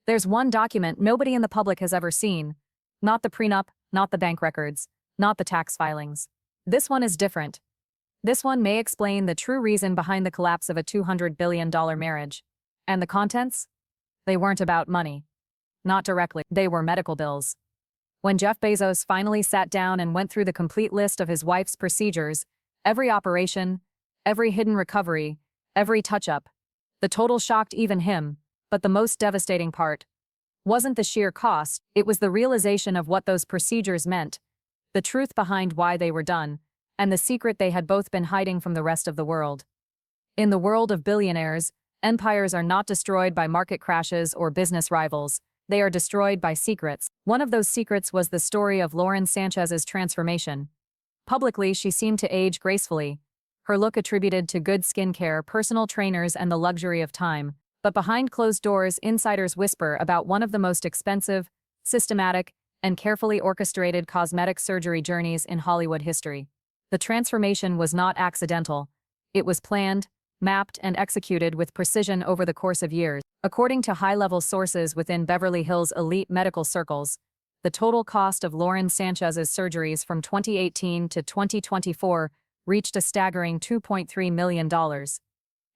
There's one document nobody in the public has ever seen. Not the prenup, not the bank records, not the tax filings. This one is different. This one may explain the true reason behind the collapse of a $200 billion marriage. And the contents? They weren't about money. Not directly, they were medical bills. When Jeff Bezos finally sat down and went through the complete list of his wife's procedures, every operation, every hidden recovery, every touch-up, the total shocked even him, but the most devastating part wasn't the sheer cost, it was the realization of what those procedures meant, the truth behind why they were done, and the secret they had both been hiding from the rest of the world. In the world of billionaires, empires are not destroyed by market crashes or business rivals. They are destroyed by secrets. One of those secrets was the story of Lauren Sanchez's transformation. Publicly, she seemed to age gracefully, her look attributed to good skincare, personal trainers, and the luxury of time. But behind closed doors, insiders whisper about one of the most expensive, systematic, and carefully orchestrated cosmetic surgery journeys in Hollywood history. The transformation was not accidental. It was planned, mapped, and executed with precision over the course of years. According to high-level sources within Beverly Hills' elite medical circles, the total cost of Lauren Sanchez's surgeries from 2018 to 2024 reached a staggering $2.3 million.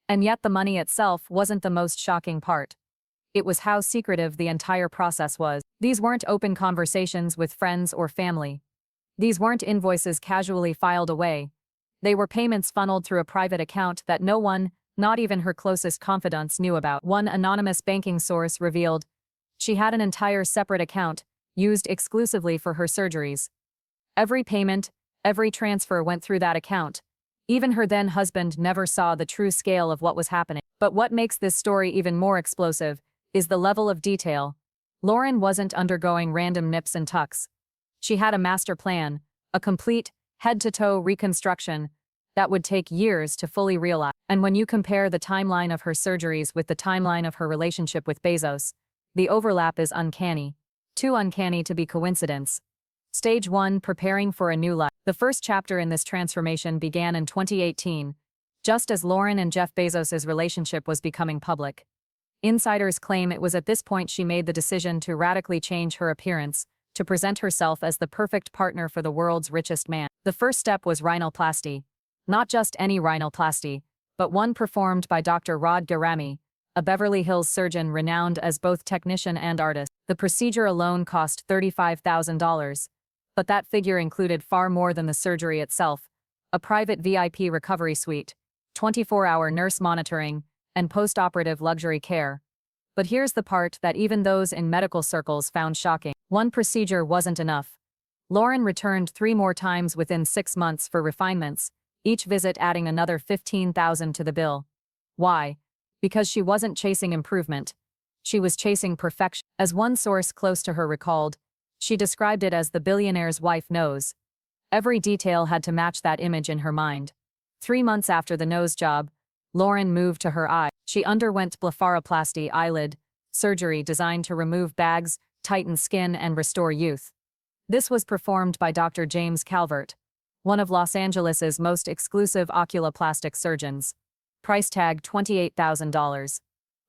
And yet the money itself wasn't the most shocking part. It was how secretive the entire process was. These weren't open conversations with friends or family. These weren't invoices casually filed away. They were payments funneled through a private account that no one, not even her closest confidants, knew about. One anonymous banking source revealed she had an entire separate account, used exclusively for her surgeries. Every payment, every transfer went through that account. Even her then-husband never saw the true scale of what was happening. But what makes this story even more explosive is the level of detail. Lauren wasn't undergoing random nips and tucks. She had a master plan, a complete, head-to-toe reconstruction that would take years to fully realize. And when you compare the timeline of her surgeries with the timeline of her relationship with Bezos, the overlap is uncanny. Too uncanny to be coincidence. Stage 1: Preparing for a new life. The first chapter in this transformation began in 2018, just as Lauren and Jeff Bezos' relationship was becoming public. Insiders claim it was at this point she made the decision to radically change her appearance, to present herself as the perfect partner for the world's richest man. The first step was rhinoplasty. Not just any rhinoplasty, but one performed by Dr. Rod Garami, a Beverly Hills surgeon renowned as both technician and artist. The procedure alone cost $35,000. But that figure included far more than the surgery itself: a private VIP recovery suite, 24-hour nurse monitoring, and post-operative luxury care. But here's the part that even those in medical circles found shocking. One procedure wasn't enough. Lauren returned 3 more times within 6 months for refinements, each visit adding another $15,000 to the bill. Why? Because she wasn't chasing improvement. She was chasing perfection. As one source close to her recalled, she described it as the billionaire's wife nose. Every detail had to match that image in her mind. 3 months after the nose job, Lauren moved to her eye. She underwent blepharoplasty eyelid surgery designed to remove bags, tighten skin, and restore youth. This was performed by Dr. James Calvert, one of Los Angeles' most exclusive oculoplastic surgeons. Price tag $28,000.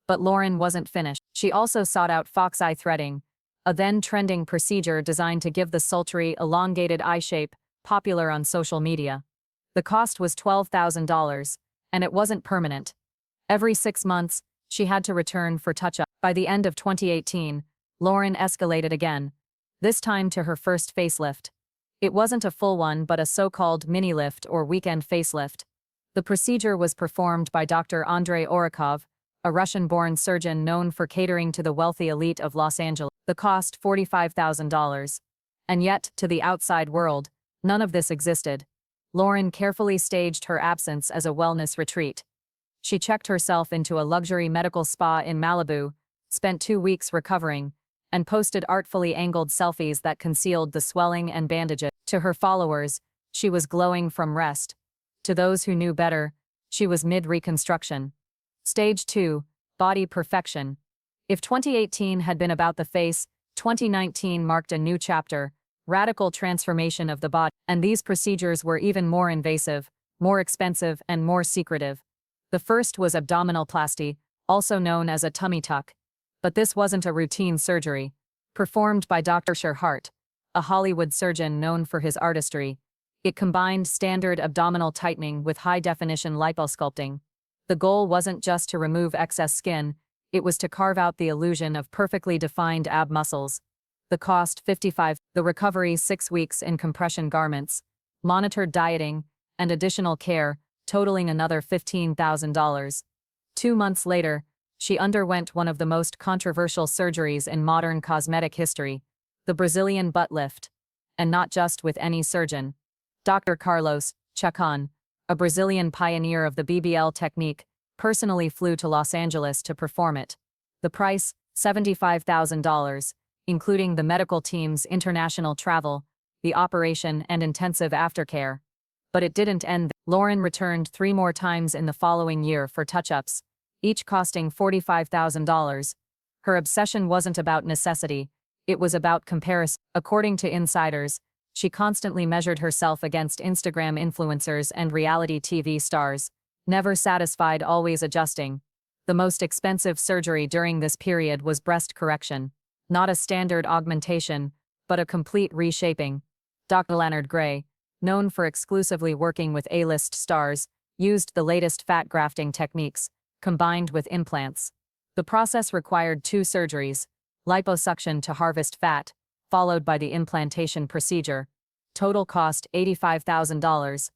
But Lauren wasn't finished. She also sought out fox eye threading, a then-trending procedure designed to give the sultry, elongated eye shape popular on social media. The cost was $12,000, and it wasn't permanent. Every 6 months, she had to return for touch-up. By the end of 2018, Lauren escalated again, this time to her first facelift. It wasn't a full one but a so-called mini-lift or weekend facelift. The procedure was performed by Dr. Andrei Orikov, a Russian-born surgeon known for catering to the wealthy elite of Los Angeles. The cost $45,000. And yet, to the outside world, none of this existed. Lauren carefully staged her absence as a wellness retreat. She checked herself into a luxury medical spa in Malibu, spent 2 weeks recovering, and posted artfully angled selfies that concealed the swelling and bandages. To her followers, she was glowing from rest. To those who knew better, she was mid-reconstruction. Stage 2: Body perfection. If 2018 had been about the face, 2019 marked a new chapter: radical transformation of the body. And these procedures were even more invasive, more expensive, and more secretive. The first was abdominoplasty, also known as a tummy tuck. But this wasn't a routine surgery. Performed by Dr. Hart, a Hollywood surgeon known for his artistry, it combined standard abdominal tightening with high-definition liposculpting. The goal wasn't just to remove excess skin, it was to carve out the illusion of perfectly defined ab muscles. The cost $55,000, the recovery 6 weeks in compression garments, monitored dieting, and additional care, totaling another $15,000. 2 months later, she underwent one of the most controversial surgeries in modern cosmetic history, the Brazilian butt lift. And not just with any surgeon. Dr. Carlos Chacon, a Brazilian pioneer of the BBL technique, personally flew to Los Angeles to perform it. The price, $75,000, including the medical team's international travel, the operation and intensive aftercare. But it didn't end there. Lauren returned 3 more times in the following year for touch-ups, each costing $45,000. Her obsession wasn't about necessity, it was about comparison. According to insiders, she constantly measured herself against Instagram influencers and reality TV stars, never satisfied, always adjusting. The most expensive surgery during this period was breast correction, not a standard augmentation, but a complete reshaping. Dr. Leonard Gray, known for exclusively working with A-list stars, used the latest fat grafting techniques, combined with implants. The process required 2 surgeries, liposuction to harvest fat, followed by the implantation procedure. Total cost $85,000.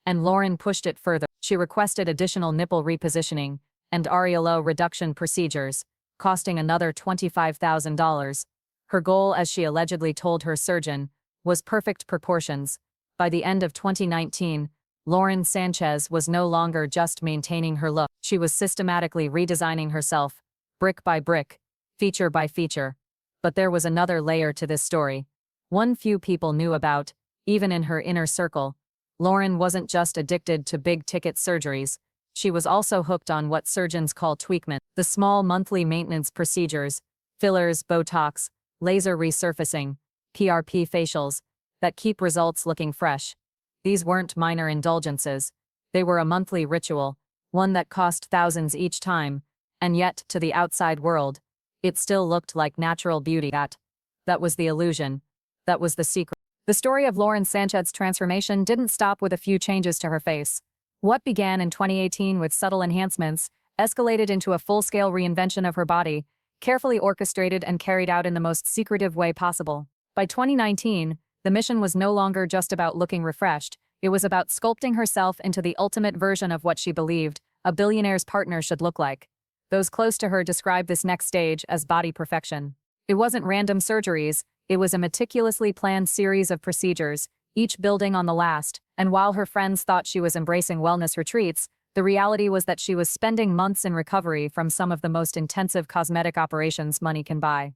And Lauren pushed it further. She requested additional nipple repositioning and areola reduction procedures, costing another $25,000. Her goal, as she allegedly told her surgeon, was perfect proportions. By the end of 2019, Lauren Sanchez was no longer just maintaining her look. She was systematically redesigning herself, brick by brick, feature by feature. But there was another layer to this story. One few people knew about, even in her inner circle. Lauren wasn't just addicted to big-ticket surgeries. She was also hooked on what surgeons call tweakment, the small monthly maintenance procedures, fillers, Botox, laser resurfacing, PRP facials, that keep results looking fresh. These weren't minor indulgences. They were a monthly ritual, one that cost thousands each time, and yet, to the outside world, it still looked like natural beauty. That was the illusion. That was the secret. The story of Lauren Sanchez's transformation didn't stop with a few changes to her face. What began in 2018 with subtle enhancements escalated into a full-scale reinvention of her body, carefully orchestrated and carried out in the most secretive way possible. By 2019, the mission was no longer just about looking refreshed, it was about sculpting herself into the ultimate version of what she believed a billionaire's partner should look like. Those close to her described this next stage as body perfection. It wasn't random surgeries, it was a meticulously planned series of procedures, each building on the last, and while her friends thought she was embracing wellness retreats, the reality was that she was spending months in recovery from some of the most intensive cosmetic operations money can buy.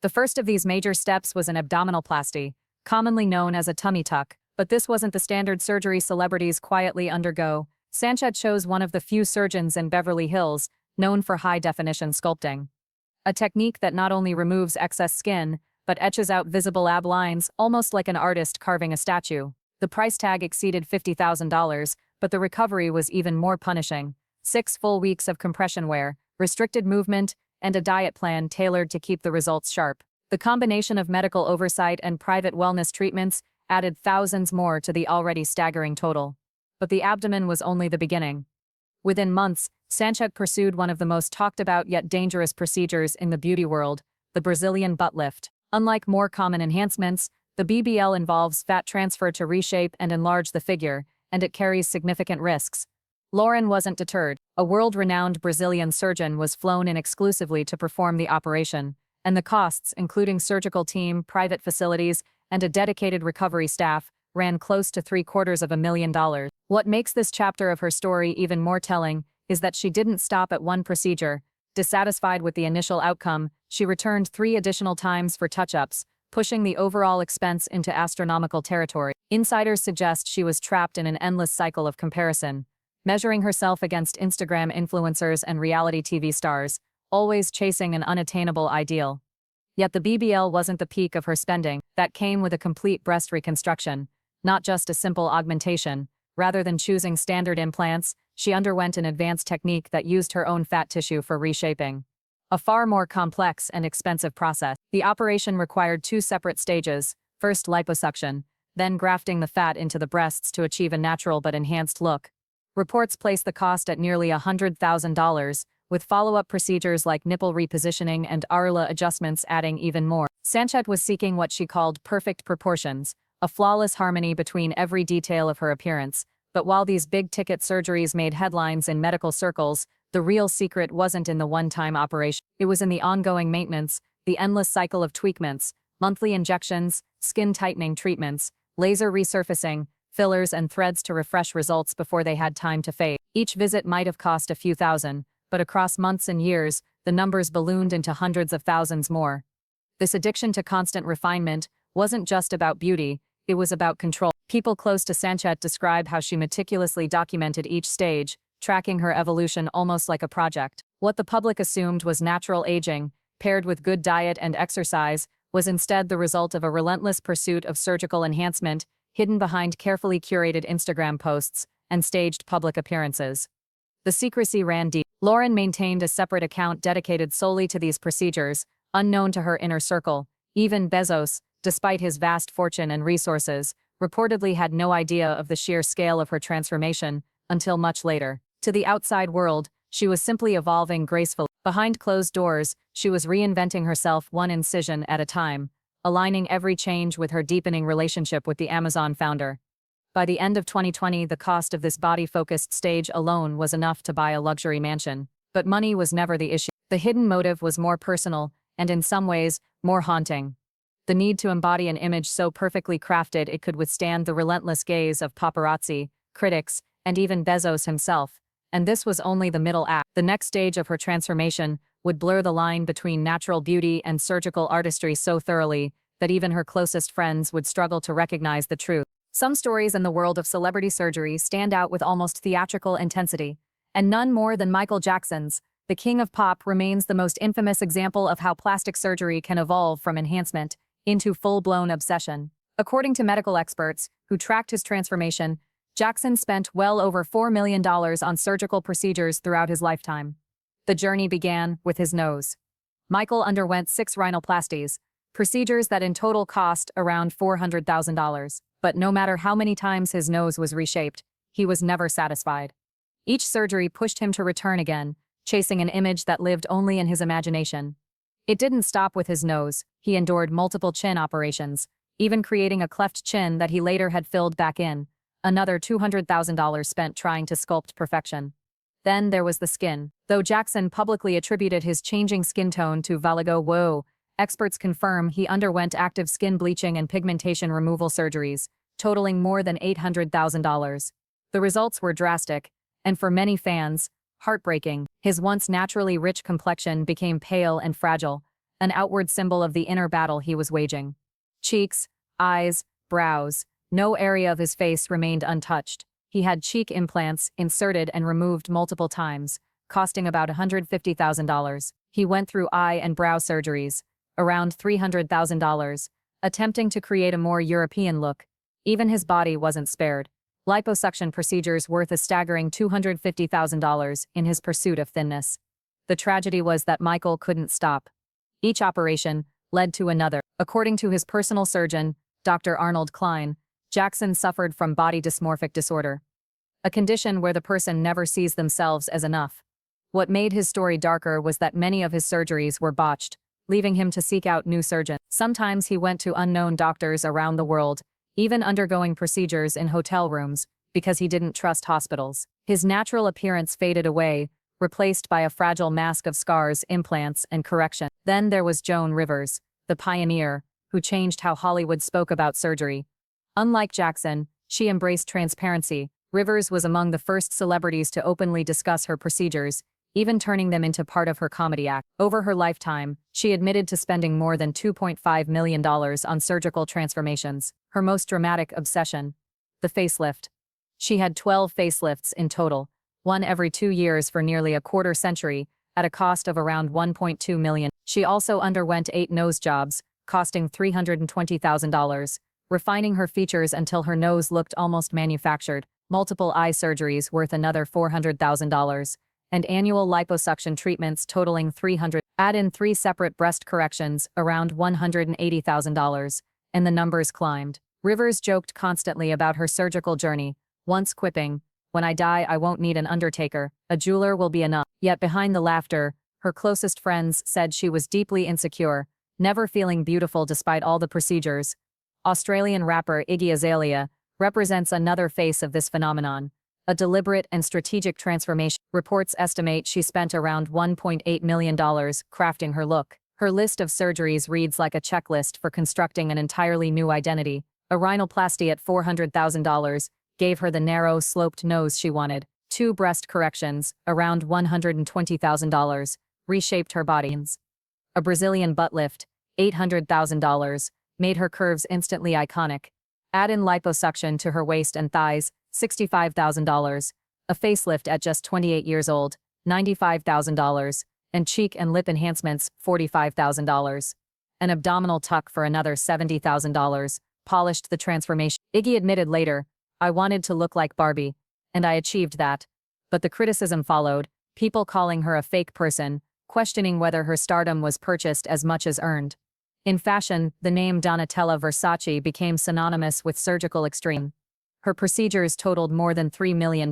The first of these major steps was an abdominoplasty, commonly known as a tummy tuck, but this wasn't the standard surgery celebrities quietly undergo. Sanchez chose one of the few surgeons in Beverly Hills, known for high-definition sculpting. A technique that not only removes excess skin, but etches out visible ab lines, almost like an artist carving a statue. The price tag exceeded $50,000, but the recovery was even more punishing. 6 full weeks of compression wear, restricted movement, and a diet plan tailored to keep the results sharp. The combination of medical oversight and private wellness treatments added thousands more to the already staggering total. But the abdomen was only the beginning. Within months, Sanchez pursued one of the most talked-about yet dangerous procedures in the beauty world, the Brazilian butt lift. Unlike more common enhancements, the BBL involves fat transfer to reshape and enlarge the figure, and it carries significant risks. Lauren wasn't deterred. A world-renowned Brazilian surgeon was flown in exclusively to perform the operation, and the costs, including surgical team, private facilities, and a dedicated recovery staff, ran close to $750,000. What makes this chapter of her story even more telling is that she didn't stop at one procedure. Dissatisfied with the initial outcome, she returned 3 additional times for touch-ups, pushing the overall expense into astronomical territory. Insiders suggest she was trapped in an endless cycle of comparison, measuring herself against Instagram influencers and reality TV stars, always chasing an unattainable ideal. Yet the BBL wasn't the peak of her spending. That came with a complete breast reconstruction, not just a simple augmentation. Rather than choosing standard implants, she underwent an advanced technique that used her own fat tissue for reshaping. a far more complex and expensive process. The operation required two separate stages, first liposuction, then grafting the fat into the breasts to achieve a natural but enhanced look. Reports place the cost at nearly $100,000, with follow-up procedures like nipple repositioning and areola adjustments adding even more. SANCHEZ was seeking what she called perfect proportions, a flawless harmony between every detail of her appearance. But while these big-ticket surgeries made headlines in medical circles, the real secret wasn't in the one-time operation. It was in the ongoing maintenance, the endless cycle of tweakments, monthly injections, skin-tightening treatments, laser resurfacing, fillers and threads to refresh results before they had time to fade. Each visit might have cost a few thousand, but across months and years, the numbers ballooned into hundreds of thousands more. This addiction to constant refinement wasn't just about beauty, it was about control. People close to SANCHEZ describe how she meticulously documented each stage, tracking her evolution almost like a project. What the public assumed was natural aging, paired with good diet and exercise, was instead the result of a relentless pursuit of surgical enhancement, hidden behind carefully curated Instagram posts and staged public appearances. The secrecy ran deep. Lauren maintained a separate account dedicated solely to these procedures, unknown to her inner circle. Even Bezos, despite his vast fortune and resources, reportedly had no idea of the sheer scale of her transformation until much later. To the outside world, she was simply evolving gracefully. Behind closed doors, she was reinventing herself one incision at a time, aligning every change with her deepening relationship with the Amazon founder. By the end of 2020, the cost of this body-focused stage alone was enough to buy a luxury mansion. But money was never the issue. The hidden motive was more personal, and in some ways, more haunting. The need to embody an image so perfectly crafted it could withstand the relentless gaze of paparazzi, critics, and even Bezos himself. And this was only the middle act. The next stage of her transformation would blur the line between natural beauty and surgical artistry so thoroughly that even her closest friends would struggle to recognize the truth. Some stories in the world of celebrity surgery stand out with almost theatrical intensity, and none more than Michael Jackson's. The king of pop remains the most infamous example of how plastic surgery can evolve from enhancement into full-blown obsession. According to medical experts who tracked his transformation, Jackson spent well over $4 million on surgical procedures throughout his lifetime. The journey began with his nose. Michael underwent 6 rhinoplasties, procedures that in total cost around $400,000. But no matter how many times his nose was reshaped, he was never satisfied. Each surgery pushed him to return again, chasing an image that lived only in his imagination. It didn't stop with his nose. He endured multiple chin operations, even creating a cleft chin that he later had filled back in, another $200,000 spent trying to sculpt perfection. Then there was the skin. Though Jackson publicly attributed his changing skin tone to vitiligo, experts confirm he underwent active skin bleaching and pigmentation removal surgeries, totaling more than $800,000. The results were drastic, and for many fans, heartbreaking. His once naturally rich complexion became pale and fragile, an outward symbol of the inner battle he was waging. Cheeks, eyes, brows, no area of his face remained untouched. He had cheek implants inserted and removed multiple times, costing about $150,000. He went through eye and brow surgeries, around $300,000, attempting to create a more European look. Even his body wasn't spared. Liposuction procedures worth a staggering $250,000 in his pursuit of thinness. The tragedy was that Michael couldn't stop. Each operation led to another. According to his personal surgeon, Dr. Arnold Klein, Jackson suffered from body dysmorphic disorder, a condition where the person never sees themselves as enough. What made his story darker was that many of his surgeries were botched, leaving him to seek out new surgeons. Sometimes he went to unknown doctors around the world, even undergoing procedures in hotel rooms, because he didn't trust hospitals. His natural appearance faded away, replaced by a fragile mask of scars, implants, and correction. Then there was Joan Rivers, the pioneer, who changed how Hollywood spoke about surgery. Unlike Jackson, she embraced transparency. Rivers was among the first celebrities to openly discuss her procedures, even turning them into part of her comedy act. Over her lifetime, she admitted to spending more than $2.5 million on surgical transformations. Her most dramatic obsession: the facelift. She had 12 facelifts in total, one every 2 years for nearly a quarter century, at a cost of around $1.2 million. She also underwent 8 nose jobs, costing $320,000, refining her features until her nose looked almost manufactured, multiple eye surgeries worth another $400,000, and annual liposuction treatments totaling $300. Add in 3 separate breast corrections, around $180,000, and the numbers climbed. Rivers joked constantly about her surgical journey, once quipping, "When I die, I won't need an undertaker. A jeweler will be enough." Yet behind the laughter, her closest friends said she was deeply insecure, never feeling beautiful despite all the procedures. Australian rapper Iggy Azalea represents another face of this phenomenon. A deliberate and strategic transformation. Reports estimate she spent around $1.8 million crafting her look. Her list of surgeries reads like a checklist for constructing an entirely new identity. A rhinoplasty at $400,000 gave her the narrow, sloped nose she wanted. 2 breast corrections, around $120,000, reshaped her body. A Brazilian butt lift, $800,000, made her curves instantly iconic. Add in liposuction to her waist and thighs, $65,000. A facelift at just 28 years old, $95,000. And cheek and lip enhancements, $45,000. An abdominal tuck for another $70,000, polished the transformation. Iggy admitted later, "I wanted to look like Barbie, and I achieved that." But the criticism followed, people calling her a fake person, questioning whether her stardom was purchased as much as earned. In fashion, the name Donatella Versace became synonymous with surgical extreme. Her procedures totaled more than $3 million,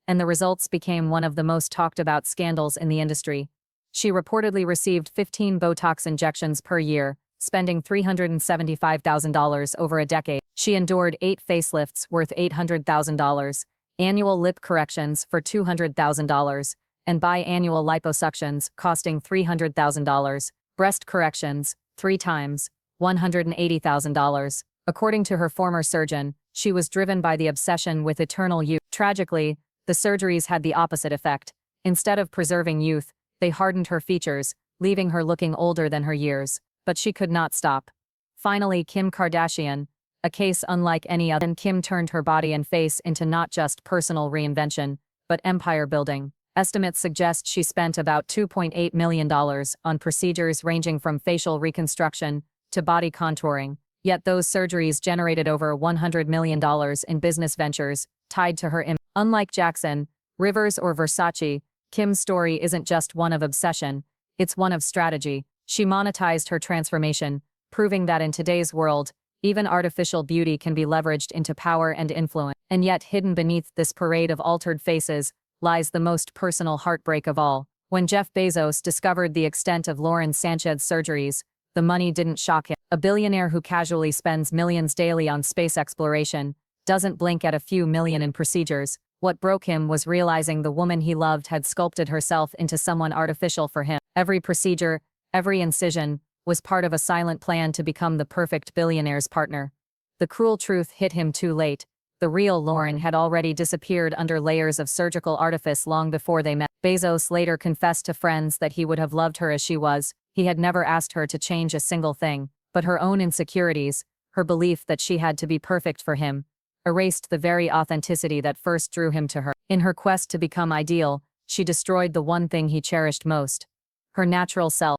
and the results became one of the most talked about scandals in the industry. She reportedly received 15 Botox injections per year, spending $375,000 over a decade. She endured 8 facelifts worth $800,000, annual lip corrections for $200,000, and biannual liposuctions costing $300,000, breast corrections, 3 times, $180,000. According to her former surgeon, she was driven by the obsession with eternal youth. Tragically, the surgeries had the opposite effect. Instead of preserving youth, they hardened her features, leaving her looking older than her years. But she could not stop. Finally, Kim Kardashian, a case unlike any other. Kim turned her body and face into not just personal reinvention, but empire building. Estimates suggest she spent about $2.8 million on procedures ranging from facial reconstruction to body contouring. Yet those surgeries generated over $100 million in business ventures tied to her image. Unlike Jackson, Rivers, or Versace, Kim's story isn't just one of obsession, it's one of strategy. She monetized her transformation, proving that in today's world, even artificial beauty can be leveraged into power and influence. And yet, hidden beneath this parade of altered faces lies the most personal heartbreak of all. When Jeff Bezos discovered the extent of Lauren Sanchez's surgeries, the money didn't shock him. A billionaire who casually spends millions daily on space exploration doesn't blink at a few million in procedures. What broke him was realizing the woman he loved had sculpted herself into someone artificial for him. Every procedure, every incision, was part of a silent plan to become the perfect billionaire's partner. The cruel truth hit him too late. The real Lauren had already disappeared under layers of surgical artifice long before they met. Bezos later confessed to friends that he would have loved her as she was. He had never asked her to change a single thing, but her own insecurities, her belief that she had to be perfect for him, erased the very authenticity that first drew him to her. In her quest to become ideal, she destroyed the one thing he cherished most, her natural self.